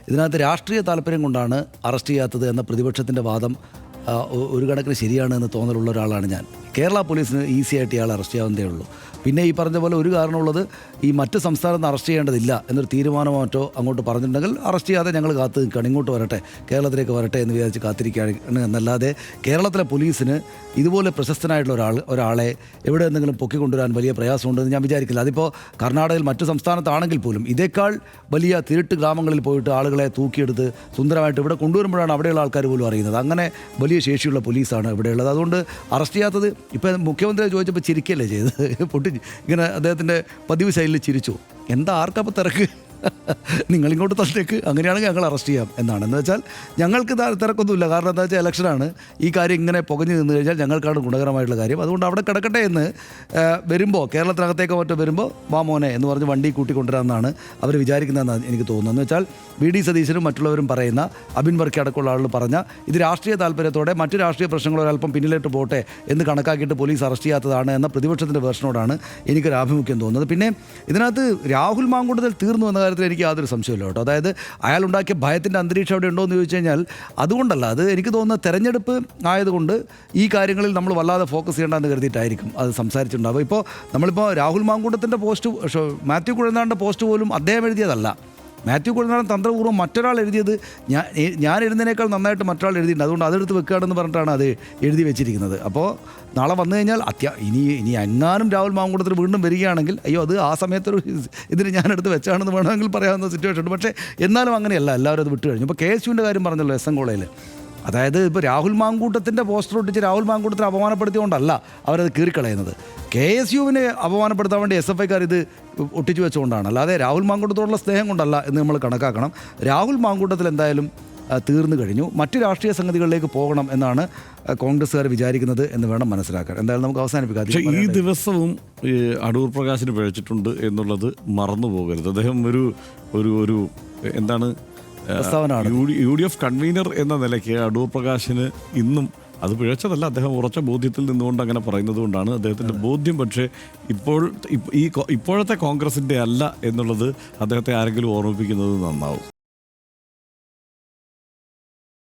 ഇതിനകത്ത് രാഷ്ട്രീയ താല്പര്യം കൊണ്ടാണ് അറസ്റ്റ് ചെയ്യാത്തത് എന്ന പ്രതിപക്ഷത്തിൻ്റെ വാദം ഒരു കണക്കിന് ശരിയാണ് എന്ന് തോന്നലുള്ള ഒരാളാണ് ഞാൻ. കേരള പോലീസിന് ഈസി ആയിട്ട് ഇയാളെ അറസ്റ്റ് ചെയ്യാവുന്നതേ ഉള്ളൂ. പിന്നെ ഈ പറഞ്ഞ പോലെ ഒരു കാരണമുള്ളത് ഈ മറ്റ് സംസ്ഥാനത്ത് നിന്ന് അറസ്റ്റ് ചെയ്യേണ്ടതില്ല എന്നൊരു തീരുമാനമോ മറ്റോ അങ്ങോട്ട് പറഞ്ഞിട്ടുണ്ടെങ്കിൽ അറസ്റ്റ് ചെയ്യാതെ ഞങ്ങൾ കാത്തു നിൽക്കുകയാണ്, ഇങ്ങോട്ട് വരട്ടെ, കേരളത്തിലേക്ക് വരട്ടെ എന്ന് വിചാരിച്ച് കാത്തിരിക്കുകയാണ് എന്നല്ലാതെ കേരളത്തിലെ പോലീസിന് ഇതുപോലെ പ്രശസ്തനായിട്ടുള്ള ഒരാളെ എവിടെ എന്തെങ്കിലും പൊക്കിക്കൊണ്ടുവരാൻ വലിയ പ്രയാസമുണ്ടെന്ന് ഞാൻ വിചാരിക്കില്ല. അതിപ്പോൾ കർണാടകയിൽ മറ്റു സംസ്ഥാനത്താണെങ്കിൽ പോലും ഇതേക്കാൾ വലിയ തിരുട്ട് ഗ്രാമങ്ങളിൽ പോയിട്ട് ആളുകളെ തൂക്കിയെടുത്ത് സുന്ദരമായിട്ട് ഇവിടെ കൊണ്ടുവരുമ്പോഴാണ് അവിടെയുള്ള ആൾക്കാർ പോലും അറിയുന്നത്. അങ്ങനെ വലിയ ശേഷിയുള്ള പോലീസാണ് ഇവിടെയുള്ളത്. അതുകൊണ്ട് അറസ്റ്റ് ചെയ്യാത്തത് ഇപ്പം മുഖ്യമന്ത്രി ചോദിച്ചപ്പോൾ ചിരിക്കല്ലേ ചെയ്തത്, പൊട്ടി ഇങ്ങനെ അദ്ദേഹത്തിൻ്റെ പതിവ് ശൈലിയിൽ ചിരിച്ചു. എന്താ ആർക്കപ്പോൾ തിരക്ക്, നിങ്ങളിങ്ങോട്ട് തന്നേക്ക്, അങ്ങനെയാണെങ്കിൽ ഞങ്ങൾ അറസ്റ്റ് ചെയ്യാം എന്നാണ്. എന്ന് വെച്ചാൽ ഞങ്ങൾക്ക് തിരക്കൊന്നുമില്ല. കാരണം എന്താ വെച്ചാൽ ഇലക്ഷനാണ്, ഈ കാര്യം ഇങ്ങനെ പുകഞ്ഞു നിന്ന് കഴിഞ്ഞാൽ ഞങ്ങൾക്കാണ് ഗുണകരമായിട്ടുള്ള കാര്യം. അതുകൊണ്ട് അവിടെ കിടക്കട്ടെ എന്ന് വരുമ്പോൾ, കേരളത്തിനകത്തേക്കോ മറ്റോ വരുമ്പോൾ വാമോനെ എന്ന് പറഞ്ഞ് വണ്ടി കൂട്ടിക്കൊണ്ടുവരാമെന്നാണ് അവർ വിചാരിക്കുന്നതെന്നാണ് എനിക്ക് തോന്നുന്നത്. എന്ന് വെച്ചാൽ വി.ഡി. സതീശനും മറ്റുള്ളവരും പറയുന്ന, അബിൻ വർക്കി അടക്കമുള്ള ആളുകൾ പറഞ്ഞ ഇത് രാഷ്ട്രീയ താല്പര്യത്തോടെ മറ്റ് രാഷ്ട്രീയ പ്രശ്നങ്ങളൊരൽപ്പം പിന്നിലേക്ക് പോട്ടെ എന്ന് കണക്കാക്കിയിട്ട് പോലീസ് അറസ്റ്റ് ചെയ്യാത്തതാണ് എന്ന പ്രതിപക്ഷത്തിൻ്റെ വേർഷനോടാണ് എനിക്കൊരു ആഭിമുഖ്യം തോന്നുന്നത്. പിന്നെ ഇതിനകത്ത് രാഹുൽ മാങ്കൂട്ടത്തിൽ തീർന്നു എന്ന കാര്യത്തിൽ എനിക്ക് യാതൊരു സംശയമില്ല കേട്ടോ. അതായത് അയാളുണ്ടാക്കിയ ഭയത്തിൻ്റെ അന്തരീക്ഷം അവിടെ ഉണ്ടോ എന്ന് ചോദിച്ചു കഴിഞ്ഞാൽ അതുകൊണ്ടല്ല. അത് എനിക്ക് തോന്നുന്ന തെരഞ്ഞെടുപ്പ് ആയതുകൊണ്ട് ഈ കാര്യങ്ങളിൽ നമ്മൾ വല്ലാതെ ഫോക്കസ് ചെയ്യേണ്ടെന്ന് കരുതിയിട്ടായിരിക്കും അത് സംസാരിച്ചിട്ടുണ്ടാവുക. ഇപ്പോൾ നമ്മളിപ്പോൾ രാഹുൽ മാങ്കൂട്ടത്തിൻ്റെ പോസ്റ്റ്, മാത്യു കുഴൽനാടൻ്റെ പോസ്റ്റ് പോലും അദ്ദേഹം എഴുതിയതല്ല. മാത്യു കുഴൽനാടൻ തന്ത്രപൂർവ്വം മറ്റൊരാൾ എഴുതിയത് ഞാൻ എഴുതുന്നതിനേക്കാൾ നന്നായിട്ട് മറ്റൊരാൾ എഴുതിയിട്ടുണ്ട്, അതുകൊണ്ട് അതെടുത്ത് വെക്കുകയാണെന്ന് പറഞ്ഞിട്ടാണ് അത് എഴുതി വെച്ചിരിക്കുന്നത്. അപ്പോൾ നാളെ വന്നു കഴിഞ്ഞാൽ ഇനി എങ്ങാനും രാഹുൽ മാങ്കൂട്ടത്തിൽ വീണ്ടും വരികയാണെങ്കിൽ അയ്യോ അത് ആ സമയത്തൊരു ഇതിന് ഞാനെടുത്ത് വെച്ചാണെന്ന് വേണമെങ്കിൽ പറയാവുന്ന സിറ്റുവേഷൻ ഉണ്ട്. പക്ഷേ എന്നാലും അങ്ങനെയല്ല, എല്ലാവരും അത് വിട്ടു കഴിഞ്ഞു. ഇപ്പോൾ KSUവിൻ്റെ കാര്യം പറഞ്ഞല്ലോ, എസ് എൻ കോളേജിൽ. അതായത് ഇപ്പോൾ രാഹുൽ മാങ്കൂട്ടത്തിൻ്റെ പോസ്റ്റർ ഒട്ടിച്ച് രാഹുൽ മാങ്കൂട്ടത്തിനെ അപമാനപ്പെടുത്തിയോണ്ടല്ല അവരത് കീറിക്കളയുന്നത്. KSUവിനെ അപമാനപ്പെടുത്താൻ വേണ്ടി SFIക്കാർ ഇത് ഒട്ടിച്ചു വെച്ചുകൊണ്ടാണ്, അല്ലാതെ രാഹുൽ മാങ്കൂട്ടത്തോടുള്ള സ്നേഹം കൊണ്ടല്ല എന്ന് നമ്മൾ കണക്കാക്കണം. രാഹുൽ മാങ്കൂട്ടത്തിൽ എന്തായാലും തീർന്നു കഴിഞ്ഞു. മറ്റ് രാഷ്ട്രീയ സംഗതികളിലേക്ക് പോകണം എന്നാണ് കോൺഗ്രസ്സുകാർ വിചാരിക്കുന്നത് എന്ന് വേണം മനസ്സിലാക്കാൻ. എന്തായാലും നമുക്ക് അവസാനിപ്പിക്കാം. പക്ഷേ ഈ ദിവസവും അടൂർ പ്രകാശിന് പിഴച്ചിട്ടുണ്ട് എന്നുള്ളത് മറന്നു പോകരുത്. അദ്ദേഹം ഒരു എന്താണ് UDF കൺവീനർ എന്ന നിലയ്ക്ക് അടൂർ പ്രകാശിന് ഇന്നും അത് പിഴച്ചതല്ല, അദ്ദേഹം ഉറച്ച ബോധ്യത്തിൽ നിന്നുകൊണ്ട് അങ്ങനെ പറയുന്നത് കൊണ്ടാണ് അദ്ദേഹത്തിൻ്റെ ബോധ്യം. പക്ഷേ ഇപ്പോഴത്തെ കോൺഗ്രസിൻ്റെ അല്ല എന്നുള്ളത് അദ്ദേഹത്തെ ആരെങ്കിലും ഓർമ്മിപ്പിക്കുന്നത് നന്നാവും.